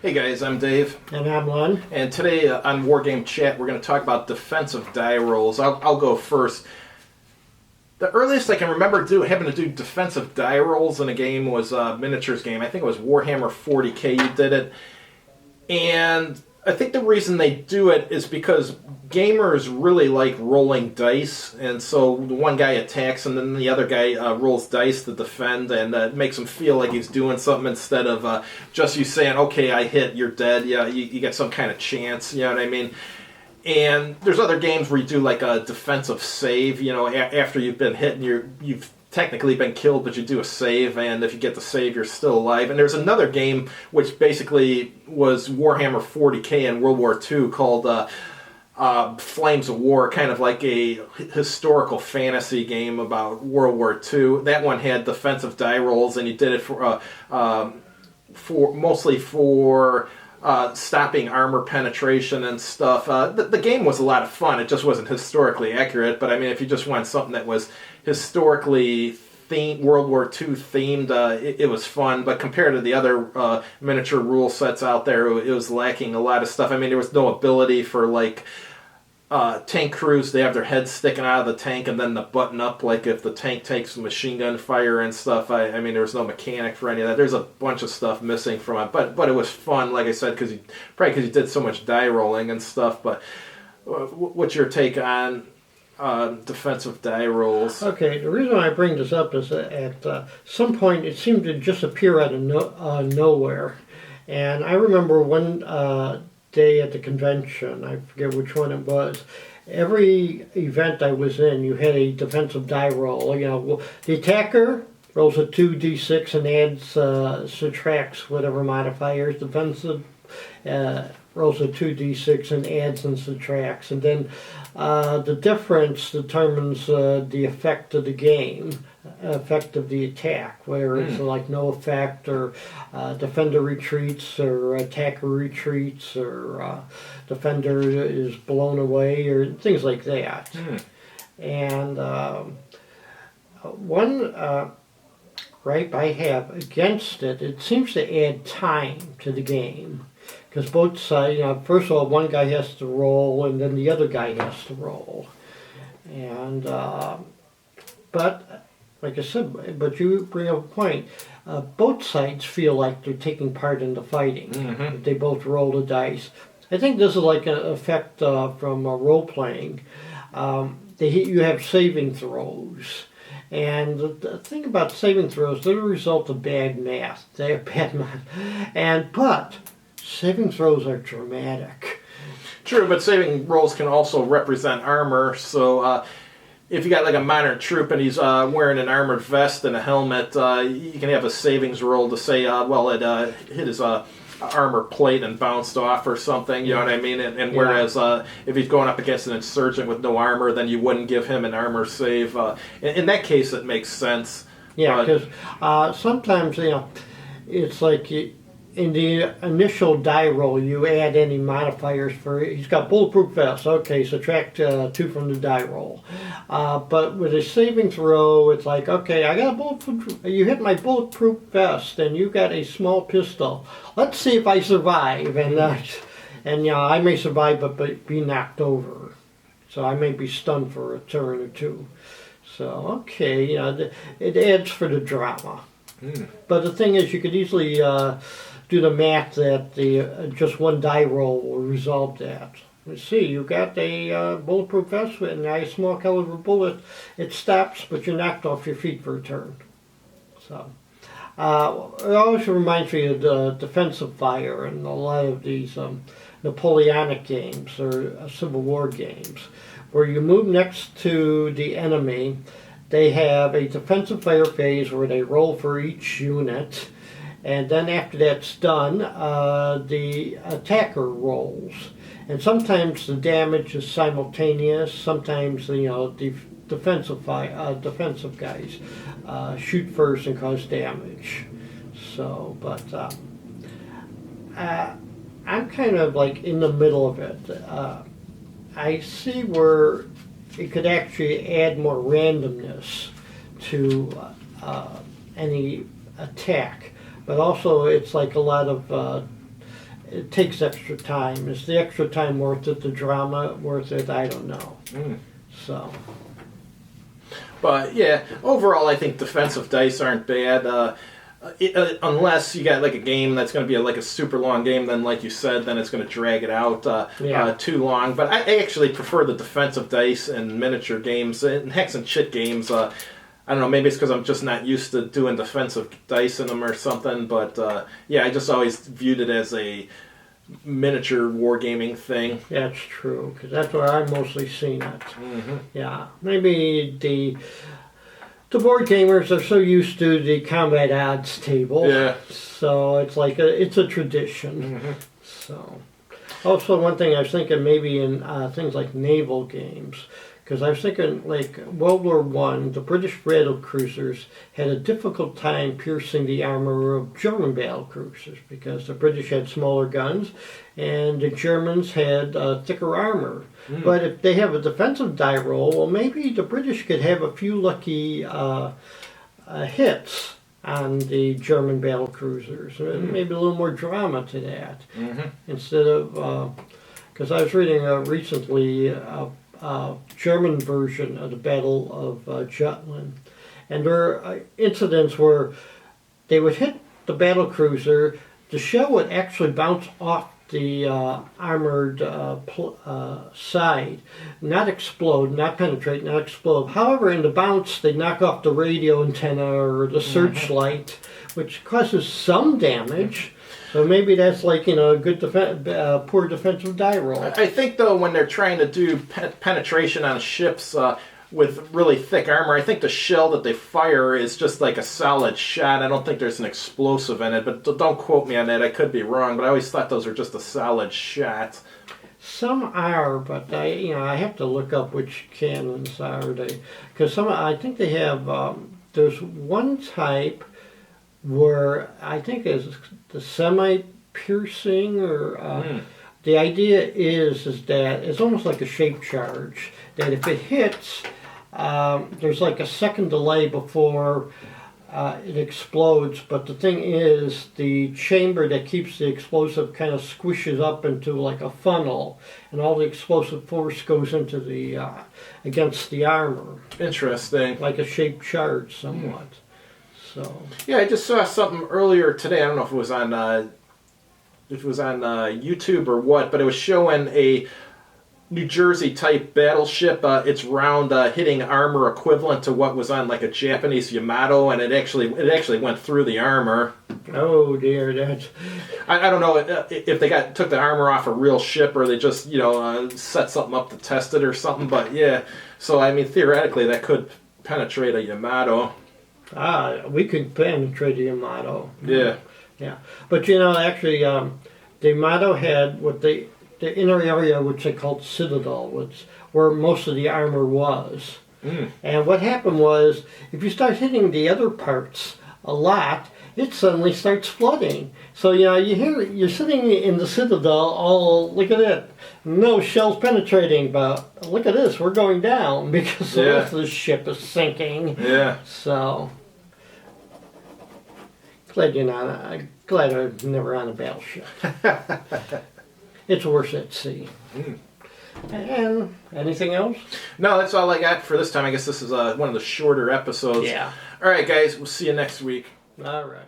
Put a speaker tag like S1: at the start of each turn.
S1: Hey guys, I'm Dave.
S2: And I'm Len.
S1: And today on Wargame Chat, we're going to talk about defensive die rolls. I'll go first. The earliest I can remember having to do defensive die rolls in a game was a miniatures game. I think it was Warhammer 40k you did it. And I think the reason they do it is because gamers really like rolling dice, and so the one guy attacks and then the other guy rolls dice to defend, and it makes him feel like he's doing something instead of just you saying, okay, I hit, you're dead, yeah, you get some kind of chance, you know what I mean? And there's other games where you do like a defensive save, you know, after you've been hit and you've technically been killed, but you do a save, and if you get the save, you're still alive. And there's another game which basically was Warhammer 40k in World War II called Flames of War, kind of like a historical fantasy game about World War II. That one had defensive die rolls, and you did it for mostly for stopping armor penetration and stuff. The game was a lot of fun. It just wasn't historically accurate, but I mean, if you just want something that was historically themed, World War II themed, it was fun. But compared to the other miniature rule sets out there, it was lacking a lot of stuff. I mean, there was no ability for like tank crews. They have their heads sticking out of the tank and then the button up, like if the tank takes machine gun fire and stuff. I mean, there was no mechanic for any of that. There's a bunch of stuff missing from it, but it was fun, like I said, because you did so much die rolling and stuff. But what's your take on defensive die rolls?
S2: Okay, the reason I bring this up is that at some point it seemed to just appear out of nowhere. And I remember one day at the convention, I forget which one it was, every event I was in, you had a defensive die roll. You know, the attacker rolls a 2d6 and adds, subtracts whatever modifiers. Defensive rolls a 2d6 and adds and subtracts. And then the difference determines the effect of the game, effect of the attack, where it's like no effect, or defender retreats, or attacker retreats, or defender is blown away, or things like that. And one gripe I have against it, it seems to add time to the game. Because both sides, you know, first of all, one guy has to roll, and then the other guy has to roll. And, but, like I said, but you bring up a point. Both sides feel like they're taking part in the fighting. If they both roll the dice. I think this is like an effect from role-playing. You have saving throws. And the thing about saving throws, they're a result of bad math. They have bad math. But saving throws are dramatic.
S1: True, but saving rolls can also represent armor. So if you got like a minor troop and he's wearing an armored vest and a helmet, you can have a savings roll to say, well, it hit his armor plate and bounced off or something, you know what I mean? And whereas if he's going up against an insurgent with no armor, then you wouldn't give him an armor save. In that case, it makes sense.
S2: Yeah, because sometimes, you know, it's like in the initial die roll, you add any modifiers for it. He's got bulletproof vest. Okay, subtract 2 from the die roll. But with a saving throw, it's like, okay, I got a bulletproof. You hit my bulletproof vest, and you got a small pistol. Let's see if I survive. And you know, I may survive, but be knocked over. So I may be stunned for a turn or two. So okay, you know, it adds for the drama. But the thing is, you could easily do the math that the just one die roll will resolve that. Let's see, you got a bulletproof vest and a small caliber bullet. It stops, but you're knocked off your feet for a turn. So it always reminds me of the defensive fire in a lot of these Napoleonic games or Civil War games, where you move next to the enemy. They have a defensive fire phase where they roll for each unit, and then after that's done, the attacker rolls. And sometimes the damage is simultaneous. Sometimes, you know, the defensive guys shoot first and cause damage. So, but I'm kind of like in the middle of it. I see where it could actually add more randomness to any attack, but also it's like a lot of it takes extra time. Is the extra time worth it? The drama worth it? I don't know. So.
S1: But yeah, overall, I think defensive dice aren't bad. Unless you got like a game that's going to be like a super long game, then like you said, then it's going to drag it out too long. But I actually prefer the defensive dice in miniature games and hex and chit games. I don't know, maybe it's because I'm just not used to doing defensive dice in them or something. But yeah, I just always viewed it as a miniature wargaming thing.
S2: That's true, because that's where I've mostly seen it. Yeah, maybe the board gamers are so used to the combat odds table.
S1: Yeah.
S2: So it's like it's a tradition. So, also one thing I was thinking maybe in things like naval games, because I was thinking like World War One, the British battle cruisers had a difficult time piercing the armor of German battle cruisers because the British had smaller guns and the Germans had thicker armor. But if they have a defensive die roll, well, maybe the British could have a few lucky hits on the German battle cruisers. Maybe a little more drama to that. Instead of, because I was reading recently a German version of the Battle of Jutland, and there are incidents where they would hit the battle cruiser, the shell would actually bounce off the armored side, not explode, not penetrate, not explode. However, in the bounce, they knock off the radio antenna or the searchlight, which causes some damage. So maybe that's like, a good poor defensive die roll.
S1: I think, though, when they're trying to do penetration on ships with really thick armor, I think the shell that they fire is just like a solid shot. I don't think there's an explosive in it, but don't quote me on that. I could be wrong, but I always thought those were just a solid shot.
S2: Some are, but I have to look up which cannons are they, because I think they have. There's one type where I think is the semi-piercing, or the idea is that it's almost like a shape charge. That if it hits, there's like a second delay before it explodes. But the thing is, the chamber that keeps the explosive kind of squishes up into like a funnel, and all the explosive force goes into the against the armor.
S1: Interesting.
S2: Like a shape charge, somewhat. So.
S1: Yeah, I just saw something earlier today. I don't know if it was on YouTube or what, but it was showing a New Jersey type battleship. It's round, hitting armor equivalent to what was on like a Japanese Yamato, and it actually went through the armor.
S2: Oh dear, that's.
S1: I don't know if they took the armor off a real ship or they just set something up to test it or something. But yeah, so I mean theoretically that could penetrate a Yamato.
S2: We could penetrate the Yamato.
S1: Yeah.
S2: Yeah. But actually, the Yamato had the inner area, which they called Citadel, where most of the armor was. And what happened was, if you start hitting the other parts a lot, it suddenly starts flooding. So, you're sitting in the Citadel, look at it. No shells penetrating, but look at this, we're going down because the rest of the ship is sinking.
S1: Yeah.
S2: So, glad I'm never on a battleship. It's worse at sea. And anything else?
S1: No, that's all I got for this time. I guess this is one of the shorter episodes.
S2: Yeah.
S1: All right, guys, we'll see you next week.
S2: All right.